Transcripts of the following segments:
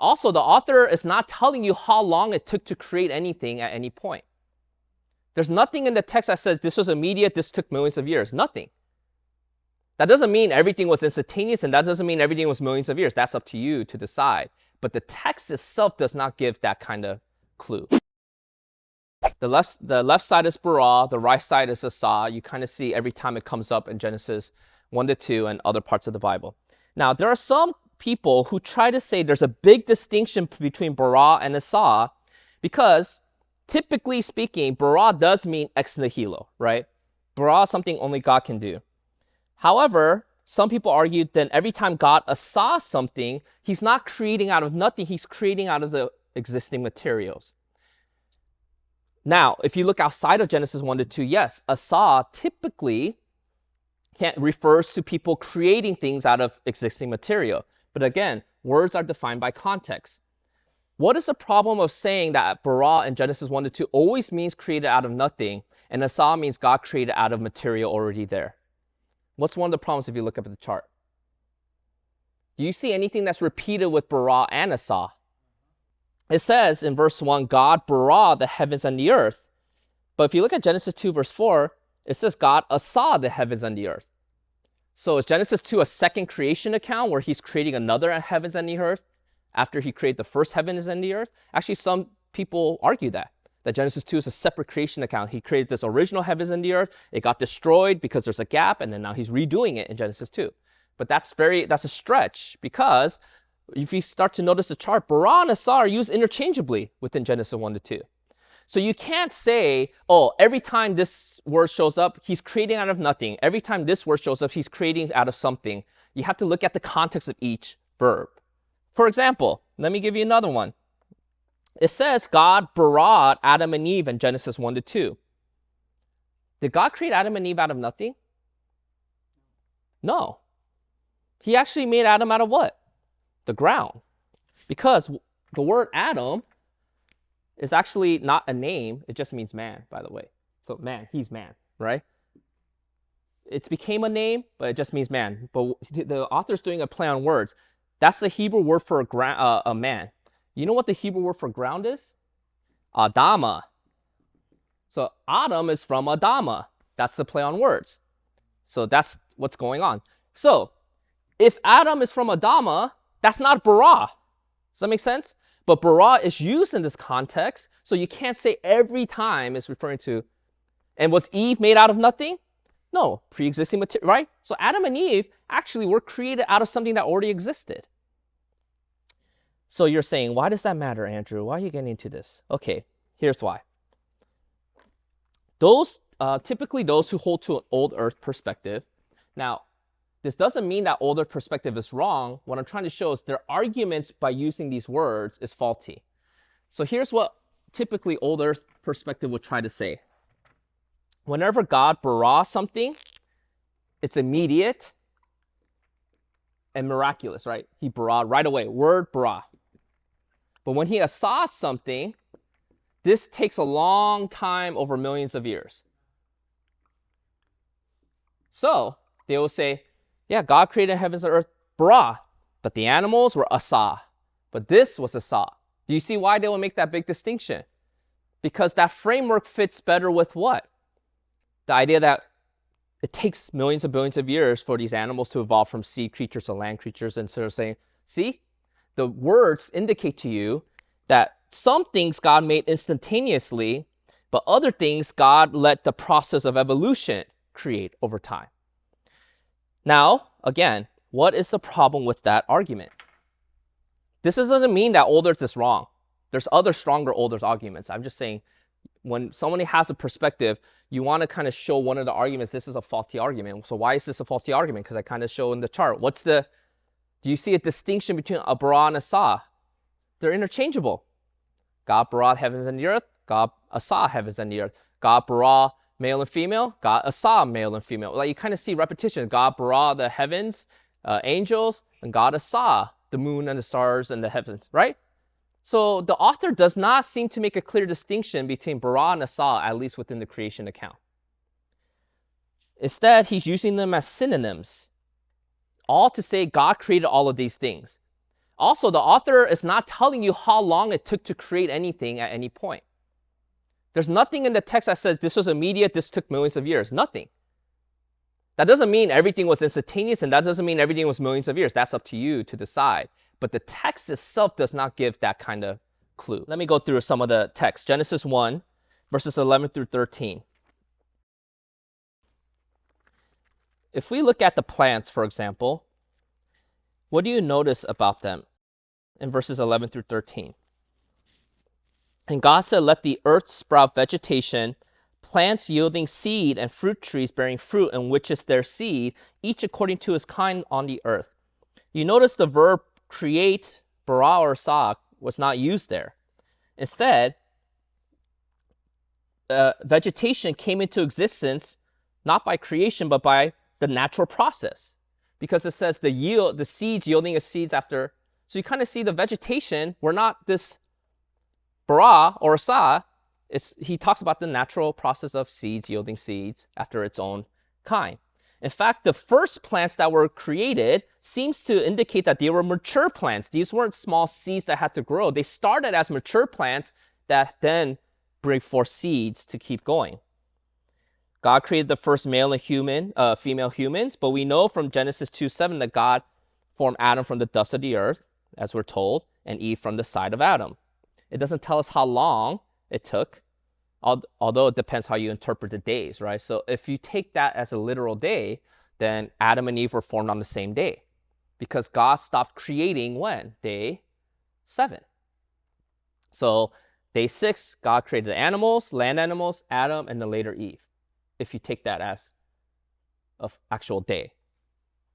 Also, the author is not telling you how long it took to create anything at any point. There's nothing in the text that says this was immediate, this took millions of years. Nothing. That doesn't mean everything was instantaneous, and that doesn't mean everything was millions of years. That's up to you to decide. But the text itself does not give that kind of clue. The left side is bara, the right side is asah. You kind of see every time it comes up in Genesis 1 to 2 and other parts of the Bible. Now, there are some people who try to say there's a big distinction between bara and asah because, typically speaking, bara does mean ex nihilo, right? Bara is something only God can do. However, some people argue that every time God asah something, he's not creating out of nothing, he's creating out of the existing materials. Now, if you look outside of Genesis 1 to 2, yes, asah typically refers to people creating things out of existing material. But again, words are defined by context. What is the problem of saying that bara in Genesis 1 to 2 always means created out of nothing, and asah means God created out of material already there? What's one of the problems if you look up at the chart? Do you see anything that's repeated with bara and asah? It says in verse 1, God bara the heavens and the earth. But if you look at Genesis 2 verse 4, it says God asah the heavens and the earth. So is Genesis 2 a second creation account where he's creating another heavens and the earth after he created the first heavens and the earth? Actually, some people argue that Genesis 2 is a separate creation account. He created this original heavens and the earth. It got destroyed because there's a gap, and then now he's redoing it in Genesis 2. But that's a stretch, because if you start to notice the chart, bara and asah are used interchangeably within Genesis 1 to 2. So you can't say, oh, every time this word shows up, he's creating out of nothing. Every time this word shows up, he's creating out of something. You have to look at the context of each verb. For example, let me give you another one. It says God bara Adam and Eve in Genesis 1 to 2. Did God create Adam and Eve out of nothing? No. He actually made Adam out of what? The ground. Because the word Adam is actually not a name. It just means man, by the way. So man, he's man, right? It became a name, but it just means man. But the author's doing a play on words. That's the Hebrew word for a man. You know what the Hebrew word for ground is? Adama. So Adam is from Adama. That's the play on words. So that's what's going on. So if Adam is from Adama, that's not bara. Does that make sense? But bara is used in this context, so you can't say every time it's referring to, and was Eve made out of nothing? No, pre-existing material, right? So Adam and Eve actually were created out of something that already existed. So you're saying, why does that matter, Andrew? Why are you getting into this? Okay, here's why. Typically those who hold to an old earth perspective. Now, this doesn't mean that old earth perspective is wrong. What I'm trying to show is their arguments by using these words is faulty. So here's what typically old earth perspective would try to say. Whenever God bara something, it's immediate and miraculous, right? He bara right away, word bara. But when he asah something, this takes a long time over millions of years. So they will say, yeah, God created heavens and earth, bara, but the animals were asah. But this was asah. Do you see why they will make that big distinction? Because that framework fits better with what? The idea that it takes millions and billions of years for these animals to evolve from sea creatures to land creatures, and sort of saying, see, the words indicate to you that some things God made instantaneously, but other things God let the process of evolution create over time. Now, again, what is the problem with that argument? This doesn't mean that old earth is wrong. There's other stronger old earth arguments. I'm just saying, when somebody has a perspective, you want to kind of show one of the arguments, this is a faulty argument. So why is this a faulty argument? Because I kind of show in the chart. Do you see a distinction between a bara and asah? They're interchangeable. God bara heavens and the earth. God asah heavens and the earth. God bara male and female. God asah male and female. Like you kind of see repetition. God bara the heavens, angels, and God asah the moon and the stars and the heavens, right? So the author does not seem to make a clear distinction between bara and asah, at least within the creation account. Instead, he's using them as synonyms, all to say God created all of these things. Also, the author is not telling you how long it took to create anything at any point. There's nothing in the text that says this was immediate, this took millions of years. Nothing. That doesn't mean everything was instantaneous, and that doesn't mean everything was millions of years. That's up to you to decide. But the text itself does not give that kind of clue. Let me go through some of the text. Genesis 1, verses 11 through 13. If we look at the plants, for example, what do you notice about them in verses 11 through 13? And God said, let the earth sprout vegetation, plants yielding seed, and fruit trees bearing fruit, in which is their seed, each according to his kind on the earth. You notice the verb create, bara or asah, was not used there. Instead, vegetation came into existence not by creation, but by the natural process. Because it says the seeds yielding as seeds after. So you kind of see the vegetation, we're not this bara or asah. He talks about the natural process of seeds yielding seeds after its own kind. In fact, the first plants that were created seems to indicate that they were mature plants. These weren't small seeds that had to grow. They started as mature plants that then bring forth seeds to keep going. God created the first male and female humans, but we know from Genesis 2:7 that God formed Adam from the dust of the earth, as we're told, and Eve from the side of Adam. It doesn't tell us how long it took, although it depends how you interpret the days, right? So if you take that as a literal day, then Adam and Eve were formed on the same day, because God stopped creating when? Day 7. So day 6, God created the animals, land animals, Adam, and then later Eve, if you take that as an actual day.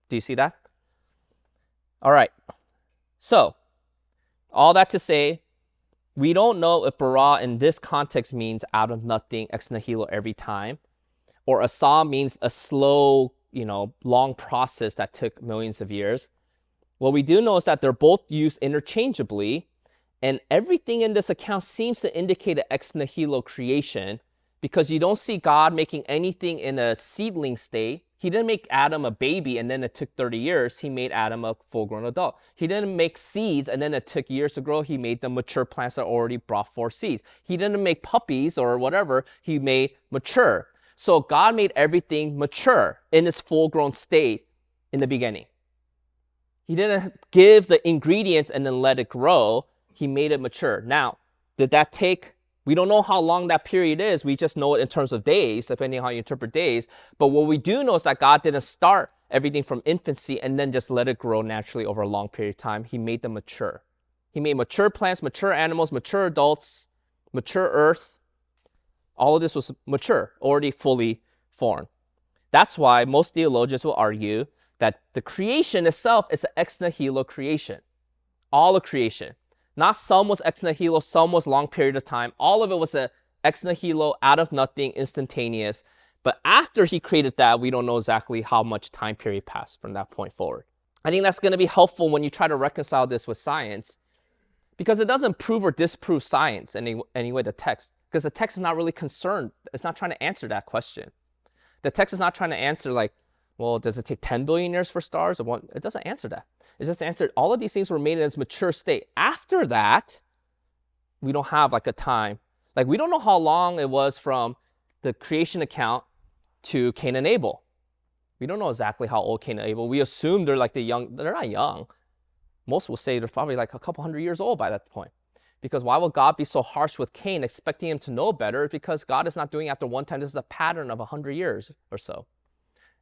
Do you see that? All right. So all that to say, we don't know if bara in this context means out of nothing, ex nihilo every time, or asah means a slow, long process that took millions of years. What we do know is that they're both used interchangeably, and everything in this account seems to indicate an ex nihilo creation, because you don't see God making anything in a seedling state. He didn't make Adam a baby and then it took 30 years. He made Adam a full-grown adult. He didn't make seeds and then it took years to grow. He made them mature plants that already brought forth seeds. He didn't make puppies or whatever. He made mature. So God made everything mature in its full-grown state in the beginning. He didn't give the ingredients and then let it grow. He made it mature. Now, did that take... We don't know how long that period is. We just know it in terms of days, depending on how you interpret days. But what we do know is that God didn't start everything from infancy and then just let it grow naturally over a long period of time. He made them mature. He made mature plants, mature animals, mature adults, mature earth. All of this was mature, already fully formed. That's why most theologians will argue that the creation itself is an ex nihilo creation. All of creation. Not some was ex nihilo, some was long period of time. All of it was a ex nihilo, out of nothing, instantaneous. But after he created that, we don't know exactly how much time period passed from that point forward. I think that's going to be helpful when you try to reconcile this with science, because it doesn't prove or disprove science in any way, the text. Because the text is not really concerned. It's not trying to answer that question. The text is not trying to answer like, well, does it take 10 billion years for stars? It doesn't answer that. It's just answered all of these things were made in its mature state. After that, we don't have like a time. Like we don't know how long it was from the creation account to Cain and Abel. We don't know exactly how old Cain and Abel. We assume they're like they're not young. Most will say they're probably like a couple hundred years old by that point. Because why would God be so harsh with Cain, expecting him to know better? Because God is not doing it after one time. This is a pattern of 100 years or so.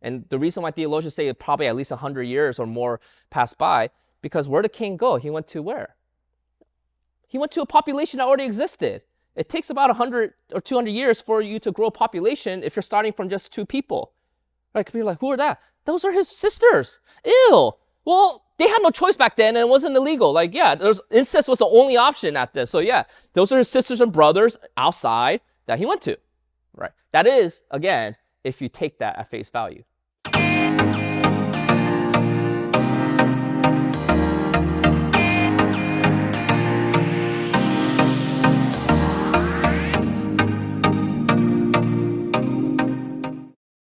And the reason why theologians say probably at least 100 years or more passed by, because where did Cain go? He went to where? He went to a population that already existed. It takes about 100 or 200 years for you to grow a population if you're starting from just 2 people. Right? People are like, who are that? Those are his sisters. Ew. Well, they had no choice back then and it wasn't illegal. Like, yeah, incest was the only option at this. So yeah, those are his sisters and brothers outside that he went to. Right? That is, again, if you take that at face value.